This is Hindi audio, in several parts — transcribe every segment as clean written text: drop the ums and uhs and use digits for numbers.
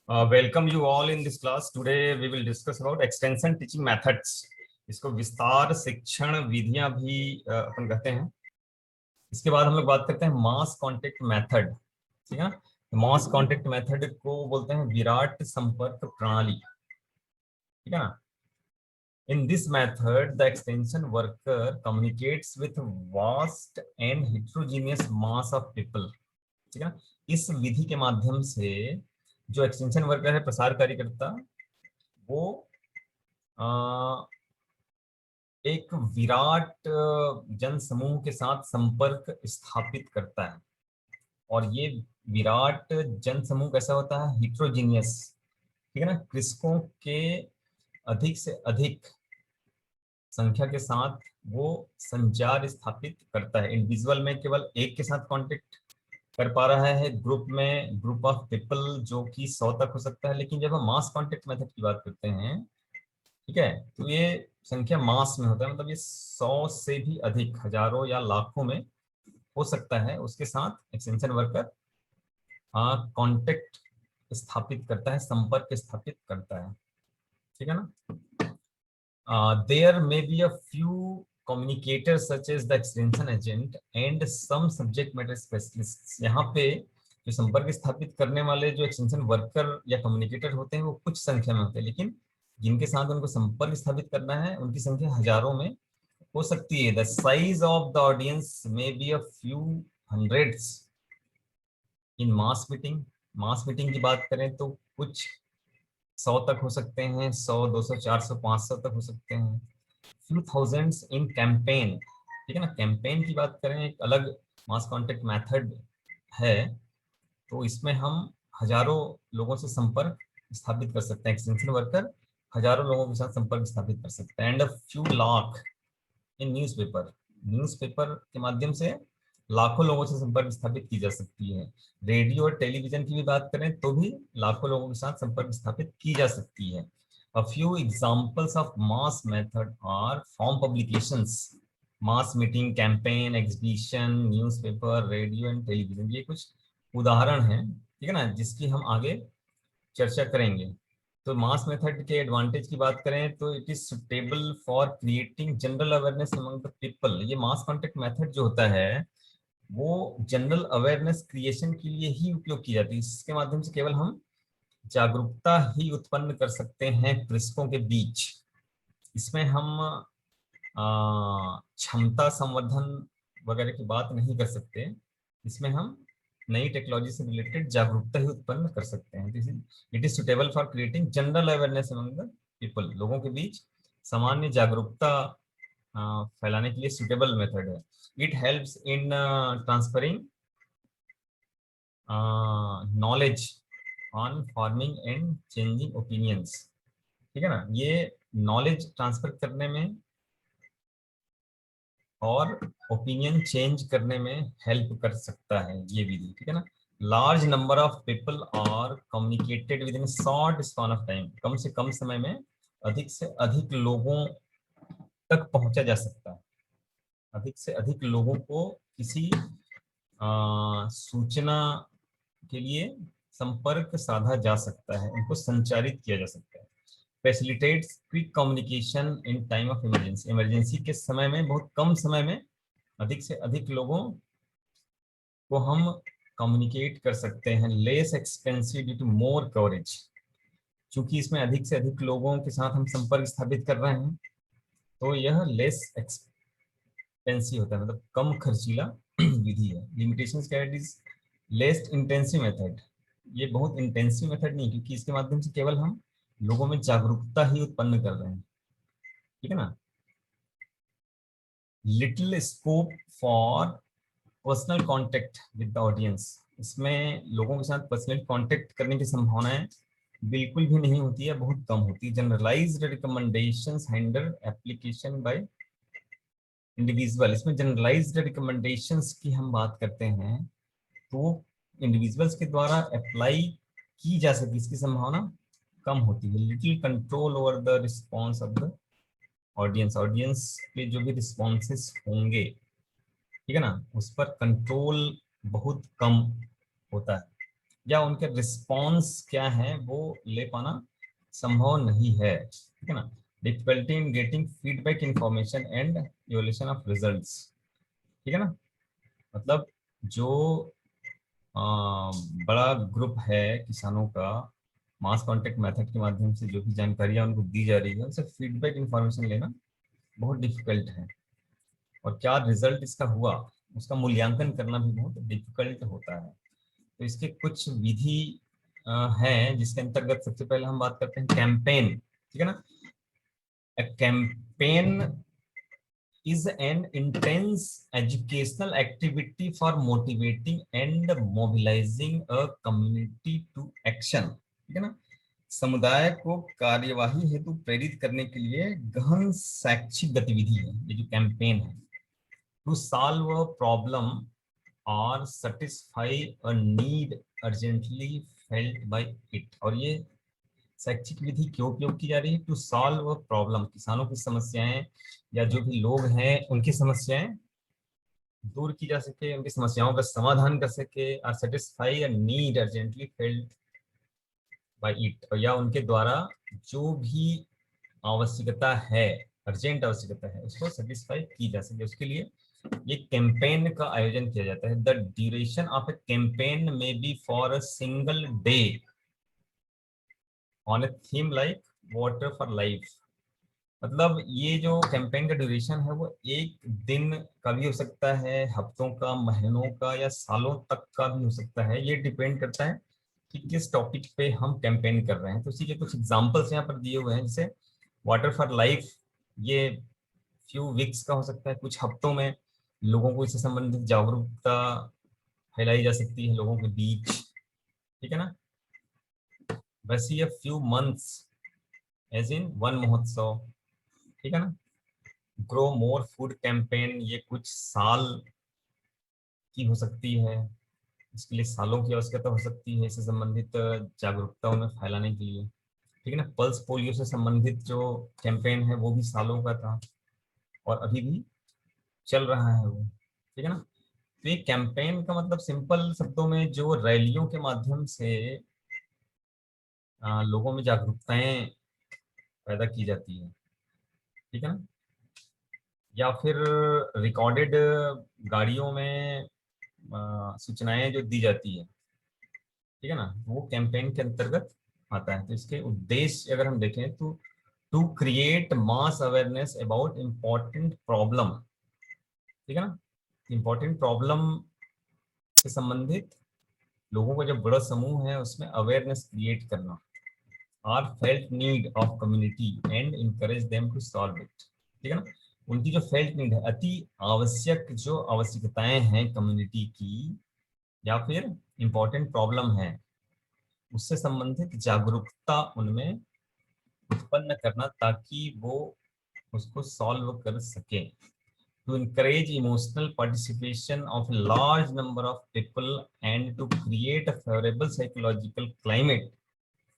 Welcome you all in this class. Today we will discuss about extension teaching methods. इसको विस्तार शिक्षण विधियां भी अपन कहते हैं। इसके बाद हम लोग बात करते हैं मास कांटेक्ट मेथड। ठीक है, मास कांटेक्ट मेथड को बोलते हैं विराट संपर्क प्रणाली। ठीक है ना। In this method, the extension worker communicates with vast and heterogeneous mass of people. ठीक है, इस विधि के माध्यम से जो एक्सटेंशन वर्कर है, प्रसार कार्यकर्ता, वो एक विराट जन समूह के साथ संपर्क स्थापित करता है। और ये विराट जन समूह कैसा होता है? हिट्रोजीनियस। ठीक है ना। कृषकों के अधिक से अधिक संख्या के साथ वो संचार स्थापित करता है। इंडिविजुअल में केवल एक के साथ कांटेक्ट कर पा रहा है, ग्रुप में ग्रुप ऑफ पीपल जो कि 100 तक हो सकता है। लेकिन जब हम मास कांटेक्ट मेथड की बात करते हैं, ठीक है, तो ये संख्या मास में होता है, मतलब ये 100 से भी अधिक, हजारों या लाखों में हो सकता है। उसके साथ एक्सटेंशन वर्कर कांटेक्ट स्थापित करता है, संपर्क स्थापित करता है। ठीक है ना। There may be a few communicators such as the extension agent and some subject matter specialists. यहाँ पे जो संपर्क स्थापित करने वाले जो एक्सटेंशन वर्कर या कम्युनिकेटर होते हैं वो कुछ संख्या में होते हैं, लेकिन जिनके साथ उनको संपर्क स्थापित करना है उनकी संख्या हजारों में हो सकती है। The size of the audience may be a few hundreds in mass meeting. Mass meeting की बात करें तो कुछ 100 तक हो सकते हैं, 100, 200, 400, 500 तक हो सकते हैं। फ्यू थाउजेंड्स इन कैंपेन। ठीक है ना। कैंपेन की बात करें, एक अलग मास कांटेक्ट मेथड है, तो इसमें हम हजारों लोगों से संपर्क स्थापित कर सकते हैं। एक्सटेंशन वर्कर हजारों लोगों के साथ संपर्क स्थापित कर सकते हैं। And a few lakh in newspaper. Newspaper के माध्यम से लाखों लोगों से संपर्क स्थापित की जा सकती है। रेडियो और टेलीविजन की भी बात करें तो भी लाखों लोगों के साथ संपर्क स्थापित की जा सकती है। A few examples of mass method are form publications, mass meeting, campaign, exhibition, newspaper, radio and television। ये कुछ उदाहरण हैं, ठीक है ना, जिसकी हम आगे चर्चा करेंगे। तो मास मेथड के एडवांटेज की बात करें तो it is suitable for creating general awareness among the people. ये मास कांटेक्ट मेथड जो होता है वो जनरल अवेयरनेस क्रिएशन के लिए ही उपयोग की जाती है। इसके माध्यम से केवल हम जागरूकता ही उत्पन्न कर सकते हैं कृषकों के बीच। इसमें हम क्षमता संवर्धन वगैरह की बात नहीं कर सकते। इसमें हम नई टेक्नोलॉजी से रिलेटेड जागरूकता ही उत्पन्न कर सकते हैं। It is suitable for creating general awareness among the people. लोगों के बीच सामान्य जागरूकता फैलाने के लिए सुटेबल मेथड है। It helps in transferring knowledge on farming and changing opinions. ठीक है ना। ये नॉलेज ट्रांसफर करने में और ओपिनियन चेंज करने में हेल्प कर सकता है ये विधि। ठीक है ना। Large number of people are communicated within short span of time. कम से कम समय में अधिक से अधिक लोगों तक पहुंचा जा सकता है। अधिक से अधिक लोगों को किसी सूचना के लिए संपर्क साधा जा सकता है, उनको संचारित किया जा सकता है। Facilitates quick communication in time of emergency. Emergency के समय में बहुत कम समय में अधिक से अधिक लोगों को हम कम्युनिकेट कर सकते हैं। Less expensive due to more coverage. चूंकि इसमें अधिक से अधिक लोगों के साथ हम संपर्क स्थापित कर रहे हैं तो यह लेस एक्सपेंसिव होता है, मतलब कम खर्चीला विधि है। लिमिटेशंस क्या है? Less intensive method. ये बहुत इंटेंसिव मेथड नहीं, क्योंकि इसके माध्यम से केवल हम लोगों में जागरूकता ही उत्पन्न कर रहे हैं। ठीक है ना। Little scope for personal contact with the audience. इसमें लोगों के साथ पर्सनल कांटेक्ट करने की संभावनाएं बिल्कुल भी नहीं होती है, बहुत कम होती है। Generalised recommendations handle application by individual. इसमें जनरलाइज्ड रिकमेंडेशंस की हम बात करते हैं तो इंडिविजुअल्स के द्वारा अप्लाई की जा सके, इसकी संभावना कम होती है। Little control over the response of the audience. Audience के जो भी रिस्पॉन्सेस होंगे, ठीक है ना, उस पर कंट्रोल बहुत कम होता है। या उनके रिस्पॉन्स क्या है वो ले पाना संभव नहीं है, ठीक है ना। Difficulty in getting feedback information and evolution of results, ठीक है ना। मतलब जो बड़ा ग्रुप है किसानों का, मास कॉन्टेक्ट मेथड के माध्यम से जो भी जानकारियां उनको दी जा रही है उनसे फीडबैक इंफॉर्मेशन लेना बहुत डिफिकल्ट है, और क्या रिजल्ट इसका हुआ उसका मूल्यांकन करना भी बहुत डिफिकल्ट होता है। तो इसके कुछ विधि हैं जिसके अंतर्गत सबसे पहले हम बात करते हैं कैंपेन, ठीक है ना। A campaign is an intense educational activity for motivating and mobilizing a community to action, ठीक है ना। समुदाय को कार्यवाही हेतु प्रेरित करने के लिए गहन शैक्षिक गतिविधि है ये जो कैंपेन है। टू सॉल्व अ प्रॉब्लम और satisfy a need urgently felt by it, और ये शैक्षिक विधि क्यों उपयोग की जा रही है? टू सॉल्व प्रॉब्लम, किसानों की समस्याएं या जो भी लोग हैं उनकी समस्याएं दूर की जा सके, उनकी समस्याओं का समाधान कर सके, और satisfy a need urgently felt by it, या उनके द्वारा जो भी आवश्यकता है, अर्जेंट आवश्यकता है, उसको सेटिस्फाई की जा सके, उसके लिए ये कैंपेन का आयोजन किया जाता है। The duration of a campaign may be for a single day on a theme like water for life. मतलब ये जो कैंपेन का ड्यूरेशन है वो एक दिन का भी हो सकता है, हफ्तों का, महीनों का, या सालों तक का भी हो सकता है। ये डिपेंड करता है कि किस टॉपिक पे हम कैंपेन कर रहे हैं। तो इसी के कुछ एग्जांपल्स यहाँ पर दिए हुए हैं, जैसे वाटर फॉर लाइफ, ये फ्यू वीक्स का हो सकता है, कुछ हफ्तों में लोगों को इससे संबंधित जागरूकता फैलाई जा सकती है लोगों के बीच, ठीक है ना। वैसे ये few months as in Van Mahotsav, ठीक है ना। ग्रो मोर फूड कैंपेन, ये कुछ साल की हो सकती है, इसके लिए सालों की आवश्यकता हो सकती है इससे संबंधित जागरूकता उन्हें फैलाने के लिए, ठीक है ना। पल्स पोलियो से संबंधित जो कैंपेन है वो भी सालों का था और अभी भी चल रहा है वो, ठीक है ना। तो ये कैंपेन का मतलब सिंपल शब्दों में जो रैलियों के माध्यम से लोगों में जागरूकताएं पैदा की जाती है, ठीक है ना, या फिर रिकॉर्डेड गाड़ियों में सूचनाएं जो दी जाती है, ठीक है ना, वो कैंपेन के अंतर्गत आता है। तो इसके उद्देश्य अगर हम देखें तो to create mass awareness about important problem, ठीक है ना। इम्पोर्टेंट प्रॉब्लम से संबंधित लोगों का जो बड़ा समूह है उसमें अवेयरनेस क्रिएट करना, are felt need of community and encourage them to solve it, ठीक है ना। उनकी जो फेल्ट नीड है, अति आवश्यक जो आवश्यकताएं हैं कम्युनिटी की, या फिर इम्पोर्टेंट प्रॉब्लम है, उससे संबंधित जागरूकता उनमें उत्पन्न करना ताकि वो उसको सॉल्व कर सके। To encourage emotional participation of a large number of people and to create a favorable psychological climate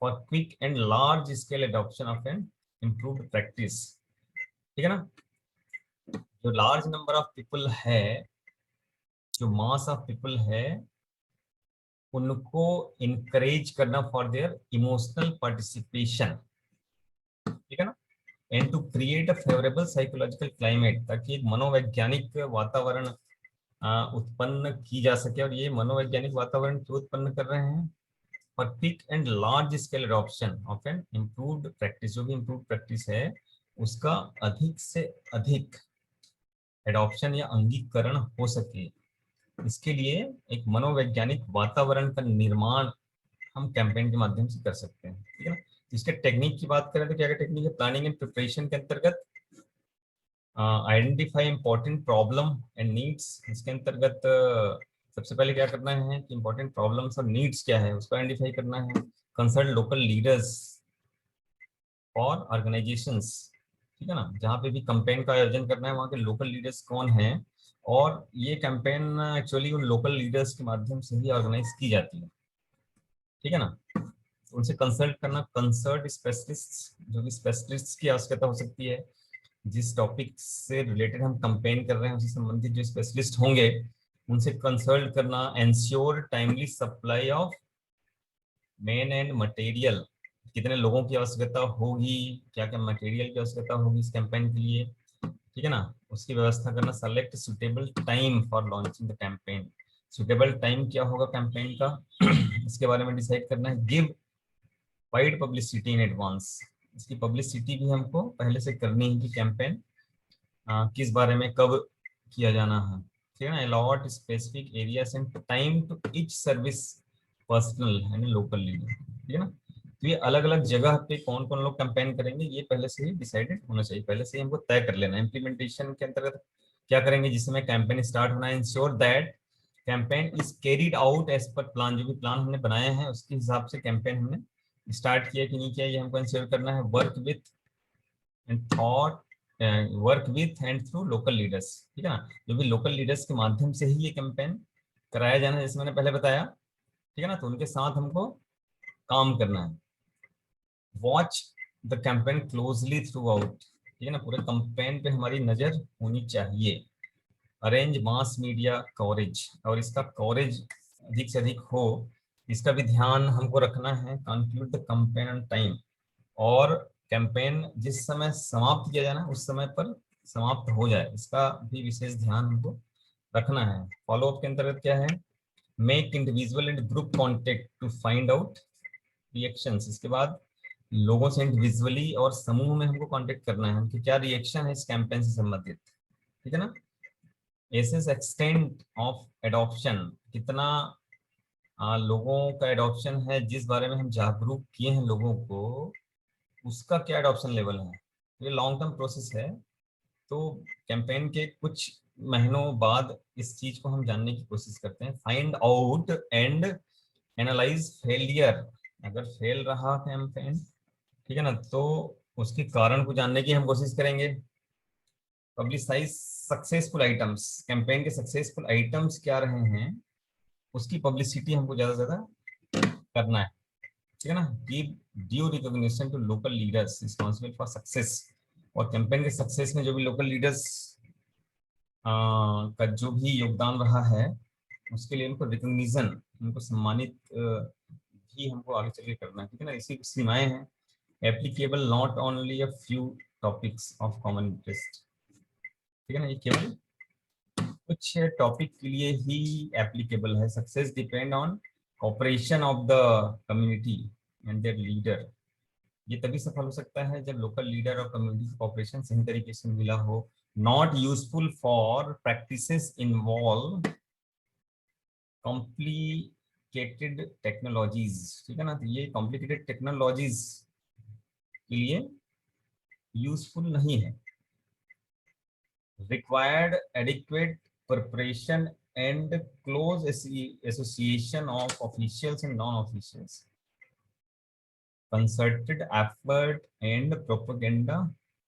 for quick and large scale adoption of an improved practice, ठीक है ना। जो लार्ज नंबर ऑफ पीपल है, जो मास ऑफ पीपल है, उनको इनकरेज करना फॉर देयर इमोशनल पार्टिसिपेशन, ठीक है ना, and to create a favourable psychological climate, ताकि एक मनोवैज्ञानिक वातावरण उत्पन्न की जा सके। और ये मनोवैज्ञानिक वातावरण क्यों उत्पन्न कर रहे हैं? For quick and large scale adoption of N improved practice, जो भी इम्प्रूव्ड प्रैक्टिस है उसका अधिक से अधिक एडॉप्शन या अंगीकरण हो सके। इसके लिए एक मनोवैज्ञानिक वातावरण का निर्माण हम कैंपेन के माध्यम से कर सकते हैं, ठीक है ना। इसके टेक्निक की बात करें तो क्या क्या टेक्निक है? प्लानिंग एंड प्रिपरेशन के अंतर्गत identify important problem and needs, इसके अंतर्गत सबसे पहले क्या करना है कि इंपॉर्टेंट प्रॉब्लम्स और नीड्स क्या है उसको आइडेंटिफाई करना है। कंसल्ट लोकल लीडर्स और ऑर्गेनाइजेशंस, ठीक है ना, जहाँ पे भी कैंपेन का आयोजन करना है वहाँ के लोकल लीडर्स कौन हैं, और ये कैंपेन एक्चुअली उन लोकल लीडर्स के माध्यम से ही ऑर्गेनाइज की जाती है, ठीक है ना। उनसे कंसल्ट करना, कंसल्ट स्पेशलिस्ट, जो भी स्पेशलिस्ट की आवश्यकता हो सकती है, जिस टॉपिक से रिलेटेड हम कंपेन कर रहे हैं उससे संबंधित जो स्पेशलिस्ट होंगे उनसे कंसल्ट करना। Ensure timely supply of man and material, कितने लोगों की आवश्यकता होगी, क्या क्या मटेरियल की आवश्यकता होगी इस कैंपेन के लिए, ठीक है ना, उसकी व्यवस्था करना। Select suitable time for launching the campaign, suitable time क्या होगा कैंपेन का इसके बारे में डिसाइड करना है। Give wide publicity in advance, इसकी पब्लिसिटी भी हमको पहले से करनी है कि कैंपेन किस बारे में कब किया जाना है, ठीक है ना। Allot specific areas and time to each service personnel and local leader, ठीक है ना। तो ये अलग अलग जगह पे कौन कौन लोग कैंपेन करेंगे ये पहले से ही डिसाइडेड होना चाहिए, पहले से ही हमको तय कर लेना है। इम्प्लीमेंटेशन के अंतर्गत क्या करेंगे, जिस समय कैंपेन स्टार्ट होना है, ensure that campaign is carried out as per plan, जो भी प्लान हमने बनाए हैं उसके हिसाब से कैंपेन हमने स्टार्ट किया कि नहीं किया, ये हमको इंश्योर करना है। Work with and thought, work with and through local leaders, ठीक है ना, जो भी लोकल लीडर्स के माध्यम से ही ये कैंपेन कराया जाना है, जैसे मैंने पहले बताया, ठीक है ना। तो उनके साथ हमको काम करना है। Watch the campaign closely through out, ठीक है ना, पूरे कैंपेन पे हमारी नजर होनी चाहिए। अरेंज मास मीडिया कवरेज, और इसका कवरेज अधिक से अधिक हो, इसका भी ध्यान हमको रखना है। Conclude the campaign on time, और कैंपेन जिस समय समाप्त किया जाना है उस समय पर समाप्त हो जाए, इसका भी विशेष ध्यान हमको रखना है। फॉलो अप के अंतर्गत क्या है, make individual and group contact to find out reactions, इसके बाद लोगों से इंडिविजुअली और समूह में हमको कांटेक्ट करना है कि क्या रिएक्शन है इस कैंपेन से संबंधित, ठीक है ना। एसेस एक्सटेंट ऑफ एडॉप्शन, कितना लोगों का एडॉप्शन है, जिस बारे में हम जागरूक किए हैं लोगों को, उसका क्या एडॉप्शन लेवल है। ये लॉन्ग टर्म प्रोसेस है, तो कैंपेन के कुछ महीनों बाद इस चीज को हम जानने की कोशिश करते हैं। Find out and analyse failure, अगर फेल रहा कैंपेन, ठीक है ना, तो उसके कारण को जानने की हम कोशिश करेंगे। पब्लिसाइज सक्सेसफुल आइटम्स, कैंपेन के सक्सेसफुल आइटम्स क्या रहे हैं उसकी पब्लिसिटी हमको ज्यादा से ज्यादा करना है, ठीक है ना। Give due recognition to local leaders responsible for success, और कैंपेन के सक्सेस में जो भी लोकल लीडर्स का जो भी योगदान रहा है उसके लिए उनको रिकॉग्निशन, उनको सम्मानित भी हमको आगे चल के करना है, ठीक है ना। इसी सीमाएं हैं। Applicable not only a few topics of common interest, ठीक है ना, ये केवल कुछ टॉपिक के लिए ही एप्लीकेबल है। Success depend on corporation of the community and there leader, ये तभी सफल हो सकता है जब लोकल लीडर और कम्युनिटी कॉपरेशन सही तरीके से मिला हो। Not useful for practices involve complicated technologies, ठीक है ना, तो ये कॉम्प्लिकेटेड टेक्नोलॉजीज के लिए यूजफुल नहीं है। Required adequate preparation and close association of officials and non officials, concerted effort and propaganda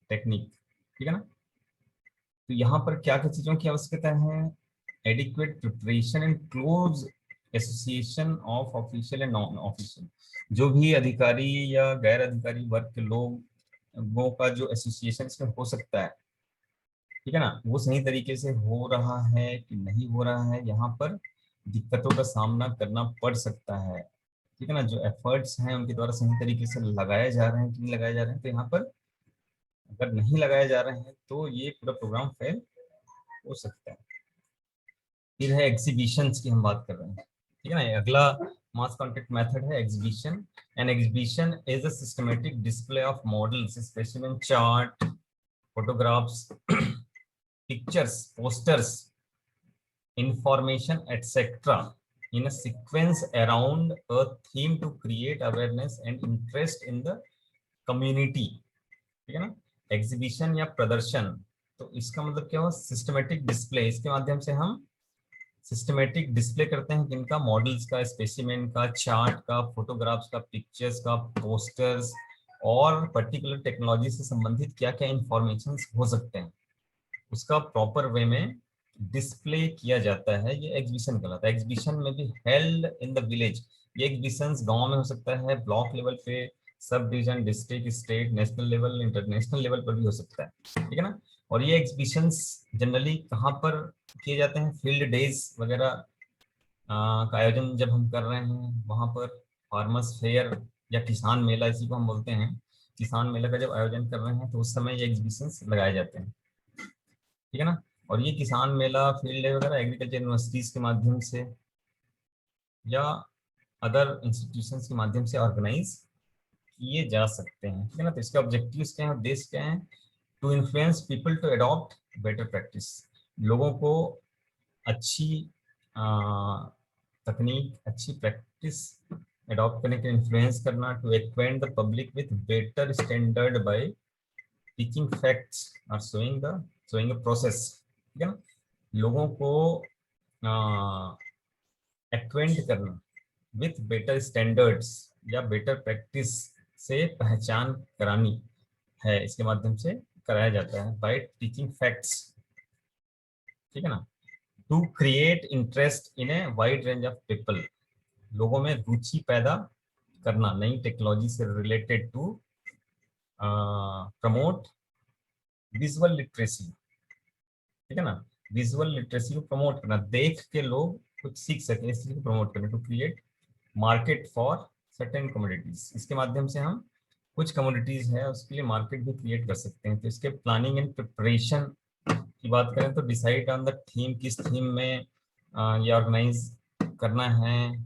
technique, ठीक है ना। तो यहाँ पर क्या क्या चीजों की आवश्यकता है, adequate preparation and close association of official and non official, जो भी अधिकारी या गैर अधिकारी वर्ग के लोगों का जो एसोसिएशन इसमें हो सकता है, ठीक है ना, वो सही तरीके से हो रहा है कि नहीं हो रहा है, यहाँ पर दिक्कतों का सामना करना पड़ सकता है, ठीक है ना। जो एफर्ट्स हैं उनके द्वारा सही तरीके से लगाए जा रहे हैं कि नहीं लगाए जा रहे हैं, तो यहाँ पर अगर नहीं लगाए जा रहे हैं तो ये पूरा प्रोग्राम फेल हो सकता है। फिर है एग्जीबिशंस की हम बात कर रहे हैं, ठीक है ना। ये अगला मास कॉन्टेक्ट मेथड है exhibition. An exhibition is a systematic display of models, specimen, chart, photographs, pictures, posters, information, etc. in a sequence around a theme to create awareness and interest in the community, ठीक है ना। एग्जीबिशन या प्रदर्शन, तो इसका मतलब क्या हुआ, सिस्टमेटिक डिस्प्ले, इसके माध्यम से हम सिस्टमेटिक डिस्प्ले करते हैं किनका, मॉडल्स का, स्पेसिमेन का, चार्ट का, फोटोग्राफ्स का, पिक्चर्स का, पोस्टर्स, और पर्टिकुलर टेक्नोलॉजी से संबंधित क्या क्या इंफॉर्मेशन हो सकते हैं उसका प्रॉपर वे में डिस्प्ले किया जाता है, ये एग्जीबिशन कहलाता है। एग्जीबिशन में भी हेल्ड इन द विलेज, ये एग्जीबिशन गांव में हो सकता है, ब्लॉक लेवल पे, sub division, district, state, national level, international level पर भी हो सकता है, ठीक है ना। और ये एग्जीबिशंस जनरली कहाँ पर किए जाते हैं, फील्ड डेज वगैरह का आयोजन जब हम कर रहे हैं वहां पर, फार्मर्स फेयर या किसान मेला, इसी को हम बोलते हैं, किसान मेला का जब आयोजन कर रहे हैं तो उस समय ये एग्जीबिशंस लगाए जाते हैं, ठीक है ना। और ये किसान मेला, फील्ड डे वगैरह एग्रीकल्चर यूनिवर्सिटीज के माध्यम से या अदर इंस्टीट्यूशंस के माध्यम से ऑर्गेनाइज किए जा सकते हैं, ठीक है ना। तो इसके ऑब्जेक्टिव्स क्या हैं, उद्देश्य क्या हैं? To influence people to adopt better practice, लोगों को अच्छी तकनीक, अच्छी प्रैक्टिस अडॉप्ट करने के इन्फ्लुएंस करना। To acquaint the public with better standard by teaching facts और शोइंग अ प्रोसेस, ठीक है ना। लोगों को एक्वेंट करना विथ बेटर स्टैंडर्ड्स या बेटर प्रैक्टिस से पहचान करानी है, इसके माध्यम से कराया जाता है बाय टीचिंग फैक्ट्स, ठीक है ना। To create interest in a wide range of people, लोगों में रुचि पैदा करना नई टेक्नोलॉजी से related. To promote visual literacy, ठीक है ना, विजुअल लिटरेसी को प्रमोट करना, देख के लोग कुछ सीख सके, इस चीज को प्रमोट करना। To create market for certain commodities, इसके माध्यम से हम कुछ कमोडिटीज है उसके लिए मार्केट भी क्रिएट कर सकते हैं। तो इसके प्लानिंग एंड प्रिपरेशन की बात करें तो डिसाइड ऑन द थीम, किस थीम में ये ऑर्गेनाइज करना है,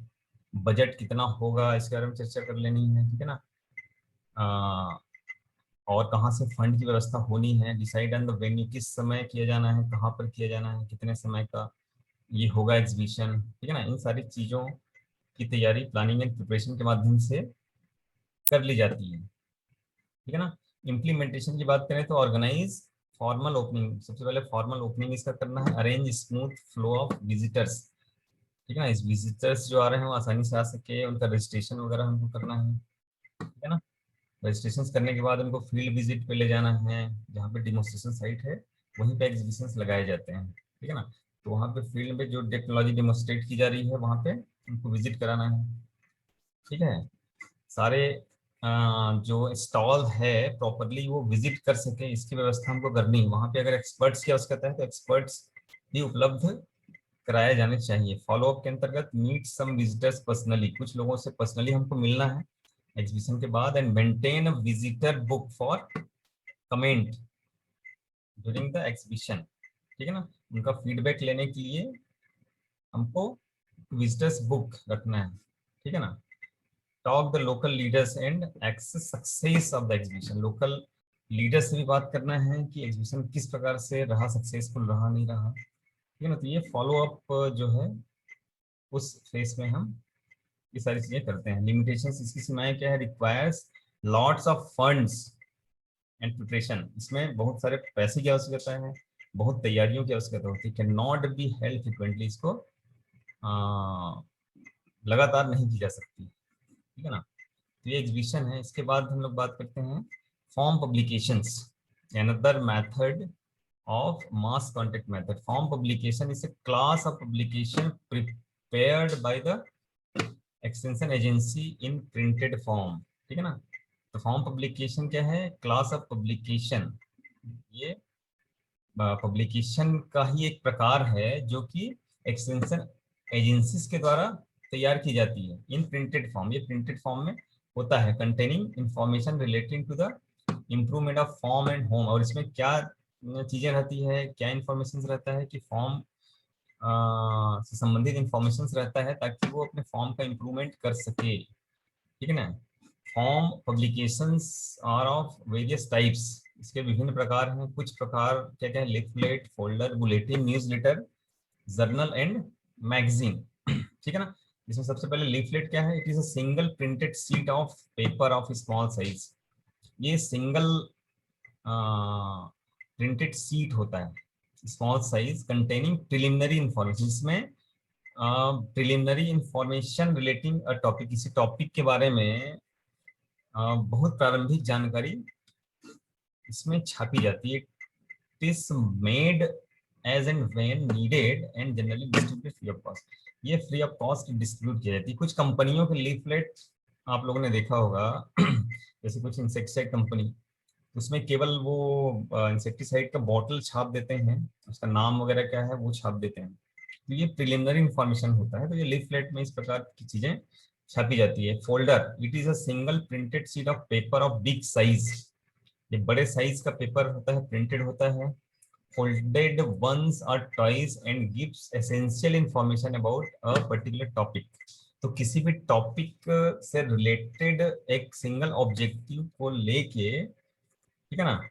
बजट कितना होगा, इसके बारे में चर्चा कर लेनी है, ठीक है ना। और कहाँ से फंड की व्यवस्था होनी है, डिसाइड ऑन द वेन्यू, किस समय किया जाना है, कहाँ पर किया जाना है, कितने समय का ये होगा एग्जीबिशन, ठीक है ना। इन सारी चीज़ों की तैयारी प्लानिंग एंड प्रिपरेशन के माध्यम से कर ली जाती है, ठीक है ना। इम्प्लीमेंटेशन की बात करें तो ऑर्गेनाइज फॉर्मल ओपनिंग, सबसे पहले फॉर्मल ओपनिंग इसका करना है। Arrange smooth flow of visitors, ठीक है ना, इस विजिटर्स जो आ रहे हैं वो आसानी से आ सके, उनका रजिस्ट्रेशन वगैरह हमको करना है, ठीक है ना। रजिस्ट्रेशन करने के बाद उनको फील्ड विजिट पे ले जाना है, जहाँ पे डिमोन्स्ट्रेशन साइट है वहीं पे एग्जीबिशंस लगाए जाते हैं, ठीक है ना। तो वहाँ पे फील्ड में जो टेक्नोलॉजी डिमोन्स्ट्रेट की जा रही है वहाँ पे उनको विजिट कराना है, ठीक है। सारे जो स्टॉल है प्रॉपरली वो विजिट कर सके, इसकी व्यवस्था हमको करनी है। वहाँ पे अगर एक्सपर्ट्स की आवश्यकता है तो एक्सपर्ट्स भी उपलब्ध कराए जाने चाहिए। फॉलोअप के अंतर्गत मीट सम विजिटर्स पर्सनली, कुछ लोगों से पर्सनली हमको मिलना है एग्जीबिशन के बाद। And maintain a visitor book for comment during the exhibition, ठीक है ना। उनका फीडबैक लेने के लिए हमको विजिटर्स बुक रखना है, ठीक है ना। Talk the local leaders and assess success of the exhibition, local leaders से भी बात करना है कि एग्जीबिशन किस प्रकार से रहा, सक्सेसफुल रहा नहीं रहा, ठीक है ना। तो ये फॉलो अप जो है उस फेस में हम ये सारी चीजें करते हैं। लिमिटेशंस, इसकी सीमाएं क्या है? Requires lots of funds and preparation, इसमें बहुत सारे पैसे की आवश्यकता है, बहुत तैयारियों की आवश्यकता होती है। Can not be held frequently, इसको लगातार नहीं की जा सकती, ठीक है ना। तो ये एग्जीबिशन है। इसके बाद हम लोग बात करते हैं form publications, another method of mass contact method. Form publication is a class of publication prepared by the extension agency in printed form, ठीक है ना। तो फॉर्म पब्लिकेशन क्या है? क्लास ऑफ पब्लिकेशन, ये पब्लिकेशन का ही एक प्रकार है जो कि एक्सटेंशन एजेंसीज के द्वारा तैयार की जाती है इन प्रिंटेड फॉर्म, ये प्रिंटेड फॉर्म में होता है। Containing information relating to the improvement of farm and home, और इसमें क्या चीजें रहती है, क्या इंफॉर्मेशन रहता है कि फॉर्म से संबंधित इंफॉर्मेशन रहता है ताकि वो अपने फॉर्म का इम्प्रूवमेंट कर सके, ठीक है ना। Form publications are of various types, इसके विभिन्न प्रकार हैं। कुछ प्रकार क्या क्या है? Leaflet, folder, bulletin, newsletter, journal and magazine, ठीक है ना। इसमें सबसे पहले लीफलेट क्या है? It is a single printed sheet of paper of small size, ये सिंगल प्रिंटेड शीट होता है small size, containing preliminary information, इसमें preliminary information relating a topic, किसी टॉपिक के बारे में बहुत प्रारंभिक जानकारी इसमें छापी जाती है। It is made as and when needed and generally distributed free of cost, ये फ्री ऑफ कॉस्ट डिस्ट्रीब्यूट की जाती है। कुछ कंपनियों के लीफलेट आप लोगों ने देखा होगा जैसे कुछ इंसेक्टिसाइड कंपनी, उसमें केवल वो इंसेक्टिसाइड का बॉटल छाप देते हैं, उसका नाम वगैरह क्या है वो छाप देते हैं, तो ये प्रिलिमिनरी इंफॉर्मेशन होता है। तो ये लीफलेट में इस प्रकार की चीजें छापी जाती है। Folder, it is a single printed sheet of paper of big size, ये बड़े साइज का पेपर होता है, प्रिंटेड होता है। फोल्डेड वंस और toys and gives essential information about a particular topic. तो किसी भी टॉपिक से रिलेटेड एक सिंगल ऑब्जेक्टिव को लेके, ठीक है ना,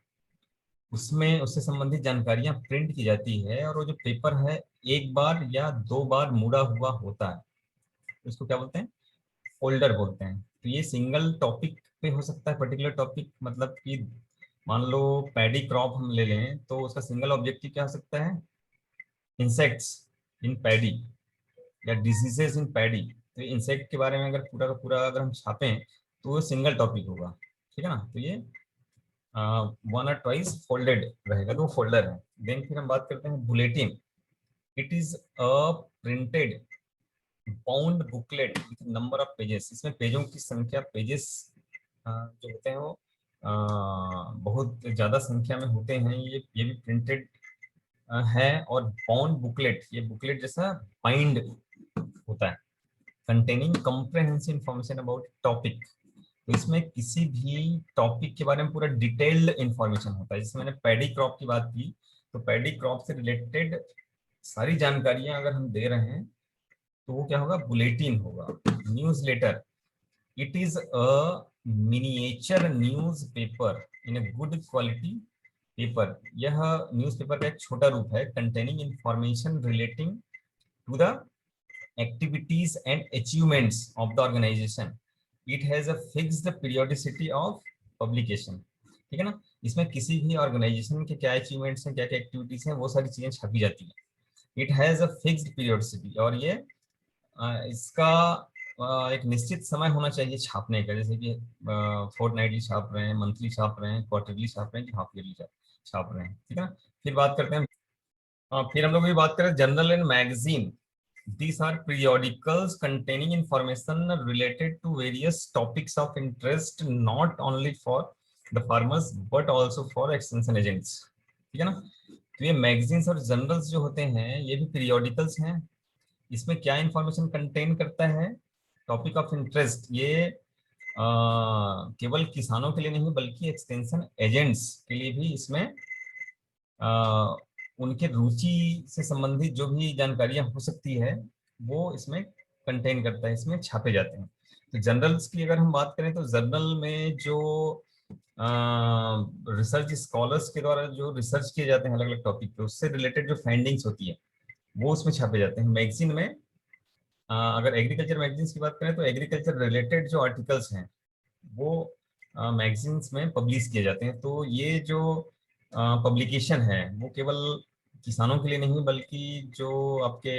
उसमें उससे संबंधित जानकारियां प्रिंट की जाती है, और वो जो पेपर है एक बार या दो बार मुड़ा हुआ होता है, उसको क्या बोलते हैं, फोल्डर बोलते हैं। तो ये सिंगल टॉपिक पे हो सकता है, पर्टिकुलर टॉपिक, मतलब कि मान लो पैडी क्रॉप हम ले लें, तो उसका सिंगल ऑब्जेक्टिव क्या हो सकता है, इंसेक्ट्स इन पैडी या डिजीजेस इन पैडी। तो इंसेक्ट के बारे में अगर पूरा का पूरा अगर हम छापें तो वो सिंगल टॉपिक होगा, ठीक है ना। तो ये वन और ट्वाइस फोल्डेड रहेगा, तो वो फोल्डर है। देन फिर हम बात करते हैं bulletin, it is a printed bound booklet with number of pages. इसमें पेजों की संख्या, पेजेस जो होते हैं वो बहुत ज्यादा संख्या में होते हैं। ये भी प्रिंटेड है। और बाउंड बुकलेट, ये बुकलेट जैसा बाइंड होता है। Containing comprehensive information about topic, तो इसमें किसी भी टॉपिक के बारे में पूरा डिटेल्ड इंफॉर्मेशन होता है। जैसे मैंने पैडी क्रॉप की बात की, तो पैडी क्रॉप से रिलेटेड सारी जानकारियां अगर हम दे रहे हैं तो वो क्या होगा, बुलेटिन होगा। Newsletter, it is a miniature newspaper in a good quality paper. यह न्यूज़पेपर का एक छोटा रूप है, containing information relating to the activities and achievements of the organization. It has a fixed periodicity of publication, ठीक है ना। इसमें किसी भी ऑर्गेनाइजेशन के क्या अचीवमेंट्स हैं, क्या क्या एक्टिविटीज हैं, वो सारी चीजें छपी जाती हैं। It has a fixed periodicity, और ये इसका एक निश्चित समय होना चाहिए छापने का। जैसे कि फोर्टनाइटली छाप रहे हैं, मंथली छाप रहे हैं, क्वार्टरली छाप रहे हैं, हाफ ईयरली छाप रहे हैं, ठीक है ना। फिर बात करते हैं, फिर हम लोग ये बात करें general and magazine. These are periodicals containing information related to various topics of interest, not only for the farmers but also for extension agents, ठीक है ना। तो ये मैगजीन्स और जर्नल्स जो होते हैं ये भी पीरियोडिकल्स हैं। इसमें क्या इंफॉर्मेशन कंटेन करता है, टॉपिक ऑफ इंटरेस्ट। ये केवल किसानों के लिए नहीं बल्कि एक्सटेंशन एजेंट्स के लिए भी इसमें उनके रुचि से संबंधित जो भी जानकारियां हो सकती है वो इसमें कंटेन करता है, इसमें छापे जाते हैं। तो जर्नल्स की अगर हम बात करें तो जर्नल में जो रिसर्च स्कॉलर्स के द्वारा जो रिसर्च किए जाते हैं अलग अलग टॉपिक पे, उससे रिलेटेड जो फाइंडिंग्स होती है वो उसमें छापे जाते हैं। मैगजीन में अगर एग्रीकल्चर मैगजीन्स की बात करें तो एग्रीकल्चर रिलेटेड जो आर्टिकल्स हैं वो मैगजीन्स में पब्लिश किए जाते हैं। तो ये जो पब्लिकेशन है वो केवल किसानों के लिए नहीं बल्कि जो आपके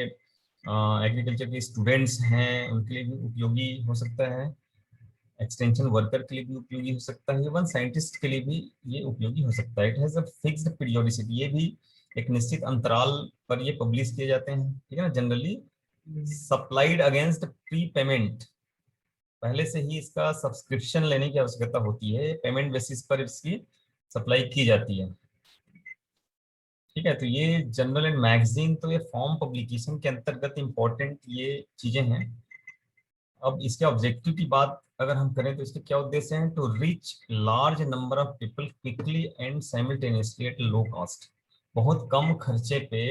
एग्रीकल्चर के स्टूडेंट्स हैं उनके लिए भी उपयोगी हो सकता है, एक्सटेंशन वर्कर के लिए भी उपयोगी हो सकता है, इवन साइंटिस्ट के लिए भी ये उपयोगी हो सकता है। It has a fixed periodicity, ये भी एक निश्चित अंतराल पर ये पब्लिश किए जाते हैं, ठीक है ना। Generally supplied against pre payment, पहले से ही इसका सब्सक्रिप्शन लेने की आवश्यकता होती है, पेमेंट बेसिस पर इसकी सप्लाई की जाती है, ठीक है। तो ये जर्नल एंड मैगजीन, तो ये फॉर्म पब्लिकेशन के अंतर्गत इंपॉर्टेंट ये चीजें हैं। अब इसके ऑब्जेक्टिव की बात अगर हम करें तो इसके क्या उद्देश्य हैं, to reach large number of people quickly and simultaneously at low cost. बहुत कम खर्चे पे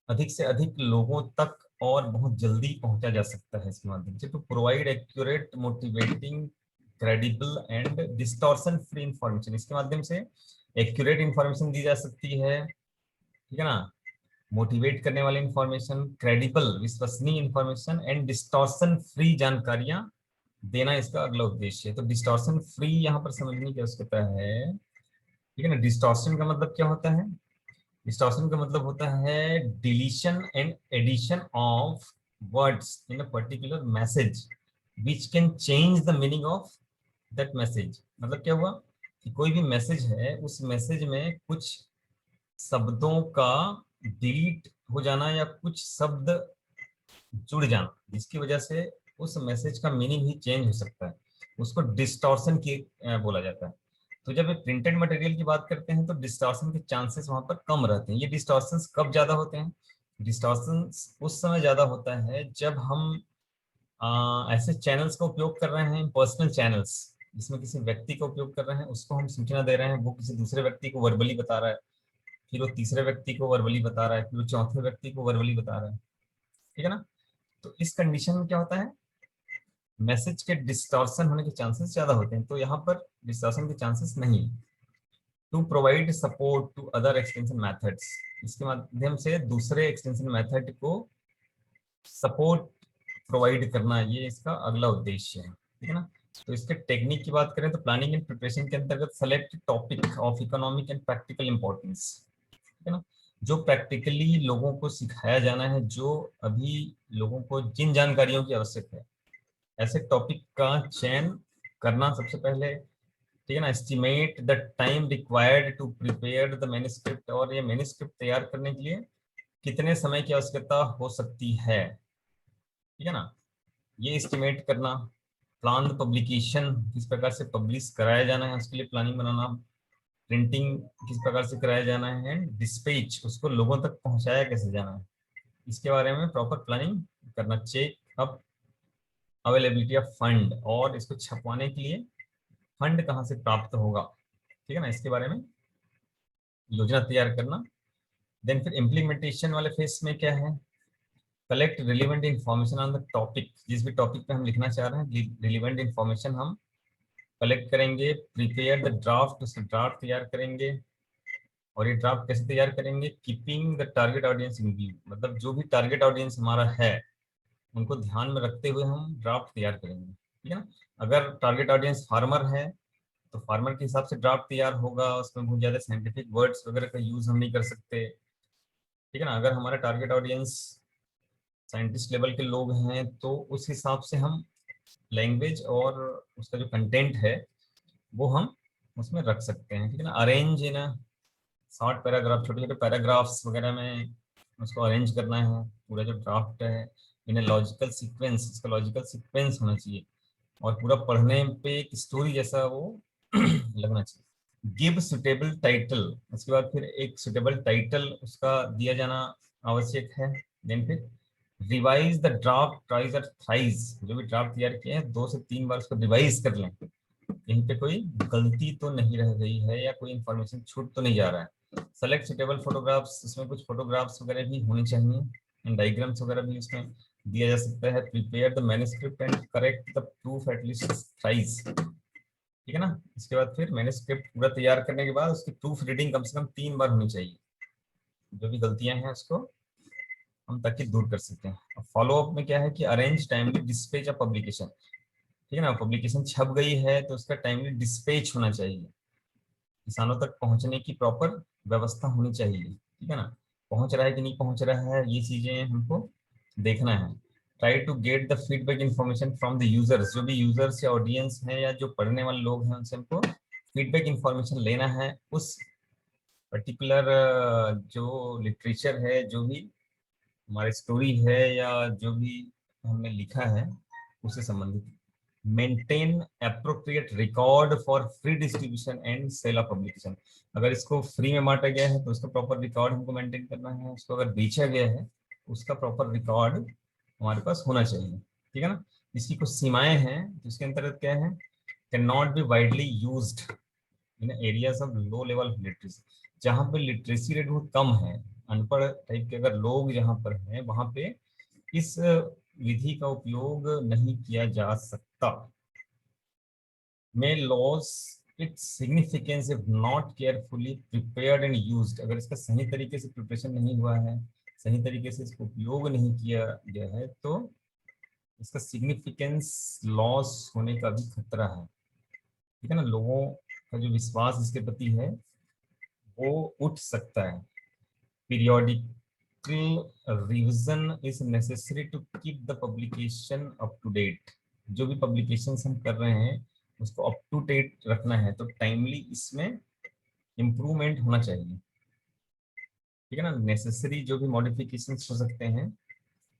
अधिक से अधिक लोगों तक और बहुत जल्दी पहुंचा जा सकता है इसके माध्यम से। To provide accurate, motivating, credible and distortion free information, इसके माध्यम से एक्यूरेट इंफॉर्मेशन दी जा सकती है, ठीक है ना। मोटिवेट करने वाली इंफॉर्मेशन, क्रेडिबल विश्वसनीय इंफॉर्मेशन एंड डिस्टॉर्शन फ्री जानकारियां देना इसका अगला उद्देश्य है। तो डिस्टॉर्शन फ्री यहाँ पर समझने की आवश्यकता है, ठीक है ना। डिस्टॉर्शन का मतलब क्या होता है, डिस्टॉर्शन का मतलब होता है deletion and addition of words in a particular message which can change the meaning of that message. मतलब क्या हुआ कि कोई भी मैसेज है, उस मैसेज में कुछ शब्दों का डिलीट हो जाना या कुछ शब्द जुड़ जाना जिसकी वजह से उस मैसेज का मीनिंग ही चेंज हो सकता है, उसको डिस्टॉर्शन की बोला जाता है। तो जब प्रिंटेड मटेरियल की बात करते हैं तो डिस्टॉर्शन के चांसेस वहां पर कम रहते हैं। ये डिस्टॉर्शंस कब ज्यादा होते हैं, डिस्टॉर्शन उस समय ज्यादा होता है जब हम ऐसे चैनल्स का उपयोग कर रहे हैं, पर्सनल चैनल्स, जिसमें किसी व्यक्ति का उपयोग कर रहे हैं, उसको हम सूचना दे रहे हैं, वो किसी दूसरे व्यक्ति को वर्बली बता रहा है, फिर वो तीसरे व्यक्ति को वर्बली बता रहा है, फिर वो चौथे व्यक्ति को वर्बली बता रहा है, ठीक है ना। तो इस कंडीशन में क्या होता है, मैसेज के डिस्टॉर्शन होने के चांसेस ज्यादा होते हैं, तो यहाँ पर डिस्टॉर्शन के चांसेस नहीं है। To provide support to other extension methods, इसके माध्यम से दूसरे एक्सटेंशन मेथड को सपोर्ट प्रोवाइड करना, ये इसका अगला उद्देश्य है, ठीक है ना। तो इसके टेक्निक की बात करें तो प्लानिंग एंड प्रिपरेशन के अंतर्गत select topic of economic and practical importance, ठीक है ना। जो प्रैक्टिकली लोगों को सिखाया जाना है, जो अभी लोगों को जिन जानकारियों की आवश्यक है, ऐसे टॉपिक का चयन करना सबसे पहले, ठीक है ना। Estimate the time required to prepare the manuscript, और ये मैन्युस्क्रिप्ट तैयार करने के लिए कितने समय की आवश्यकता हो सकती है, ठीक है ना, ये एस्टिमेट करना। प्लान पब्लिकेशन, किस प्रकार से पब्लिश कराया जाना है, उसके लिए प्लानिंग बनाना। प्रिंटिंग किस प्रकार से कराया जाना है, एंड डिस्पैच, उसको लोगों तक पहुंचाया कैसे जाना है, इसके बारे में प्रॉपर प्लानिंग करना। Check up availability of fund, और इसको छपवाने के लिए फंड कहाँ से प्राप्त होगा, ठीक है ना, इसके बारे में योजना तैयार करना। देन फिर इम्प्लीमेंटेशन वाले फेज में क्या है, collect relevant information on the topic, जिस भी टॉपिक पे हम लिखना चाह रहे हैं रिलेवेंट इन्फॉर्मेशन हम कलेक्ट करेंगे। प्रिपेयर द ड्राफ्ट, उसका ड्राफ्ट तैयार करेंगे। और ये ड्राफ्ट कैसे तैयार करेंगे, keeping the target audience in view, मतलब जो भी टारगेट ऑडियंस हमारा है उनको ध्यान में रखते हुए हम ड्राफ्ट तैयार करेंगे, ठीक है ना। अगर टारगेट ऑडियंस फार्मर है तो फार्मर के हिसाब से ड्राफ्ट तैयार होगा, उसमें बहुत ज्यादा साइंटिफिक वर्ड्स वगैरह का यूज हम नहीं कर सकते, ठीक है ना। अगर हमारा टारगेट ऑडियंस साइंटिस्ट लेवल के लोग हैं तो उस हिसाब से हम लैंग्वेज और उसका जो कंटेंट है वो हम उसमें रख सकते हैं, ठीक है ना। अरेंज इन शॉर्ट पैराग्राफ, छोटे छोटे पैराग्राफ्स वगैरह में उसको अरेंज करना है, पूरा जो ड्राफ्ट है इन लॉजिकल सीक्वेंस, इसका लॉजिकल सीक्वेंस होना चाहिए, और पूरा पढ़ने पे एक स्टोरी जैसा वो लगना चाहिए। गिव सुटेबल टाइटल, उसके बाद फिर एक सुटेबल टाइटल उसका दिया जाना आवश्यक है। देन फिर रिवाइज द ड्राफ्ट ट्राइज और थ्राइज, जो भी ड्राफ्ट तैयार किए हैं 2 से 3 बार उसको रिवाइज कर लें, कहीं पे कोई गलती तो नहीं रह गई है या कोई इंफॉर्मेशन छूट तो नहीं जा रहा है। सेलेक्ट सुटेबल फोटोग्राफ्स, इसमें कुछ फोटोग्राफ्स वगैरह भी होनी चाहिए, एंड डायग्राम्स वगैरह भी इसमें दिया जा सकता है। Prepare the manuscript and correct the proof at least thrice, ठीक है ना। इसके बाद फिर मैन्युस्क्रिप्ट पूरा तैयार करने के बाद उसकी प्रूफ रीडिंग कम से कम 3 बार होनी चाहिए, जो भी गलतियां हैं उसको हम ताकि दूर कर सकते हैं। फॉलो अप में क्या है कि arrange timely dispatch of publication, ठीक है ना। पब्लिकेशन छप गई है तो उसका टाइमली डिस्पैच होना चाहिए, किसानों तक पहुंचने की प्रॉपर व्यवस्था होनी चाहिए, ठीक है ना। पहुंच रहा है कि नहीं पहुंच रहा है, ये चीजें हमको देखना है। Try to get the feedback information from the users, जो भी यूजर्स या ऑडियंस हैं या जो पढ़ने वाले लोग हैं उनसे हमको फीडबैक इन्फॉर्मेशन लेना है, उस पर्टिकुलर जो लिटरेचर है, जो भी हमारी स्टोरी है या जो भी हमने लिखा है उससे संबंधित। Maintain appropriate record for free distribution and sale of publication, अगर इसको फ्री में बांटा गया है तो उसका प्रॉपर रिकॉर्ड हमको मेंटेन करना है, उसको अगर बेचा गया है उसका प्रॉपर रिकॉर्ड हमारे पास होना चाहिए, ठीक है ना। इसकी कुछ सीमाएं हैं, तो इसके अंतर्गत क्या है, can not be widely used in areas of low level literacy, जहाँ पे लिटरेसी रेट बहुत कम है, अनपढ़ टाइप के अगर लोग जहाँ पर हैं वहाँ पे इस विधि का उपयोग नहीं किया जा सकता। may lose its significance if not carefully prepared and used, अगर इसका सही तरीके से प्रिपरेशन नहीं हुआ है, सही तरीके से इसको उपयोग नहीं किया गया है तो इसका सिग्निफिकेंस लॉस होने का भी खतरा है, ठीक है ना। लोगों का जो विश्वास इसके प्रति है वो उठ सकता है। Periodical revision is necessary to keep the publication up to date, जो भी पब्लिकेशन हम कर रहे हैं उसको अप टू डेट रखना है, तो टाइमली इसमें इम्प्रूवमेंट होना चाहिए, ठीक है ना। नेसेसरी जो भी मॉडिफिकेशन हो सकते हैं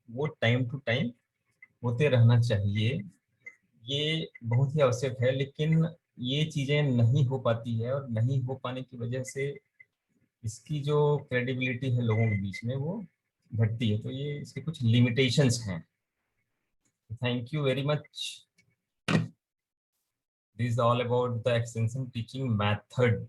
वो टाइम टू टाइम होते रहना चाहिए, ये बहुत ही आवश्यक है। लेकिन ये चीजें नहीं हो पाती है, और नहीं हो पाने की वजह से इसकी जो क्रेडिबिलिटी है लोगों के बीच में वो घटती है, तो ये इसके कुछ लिमिटेशंस हैं। Thank you very much. This is all about the extension teaching method.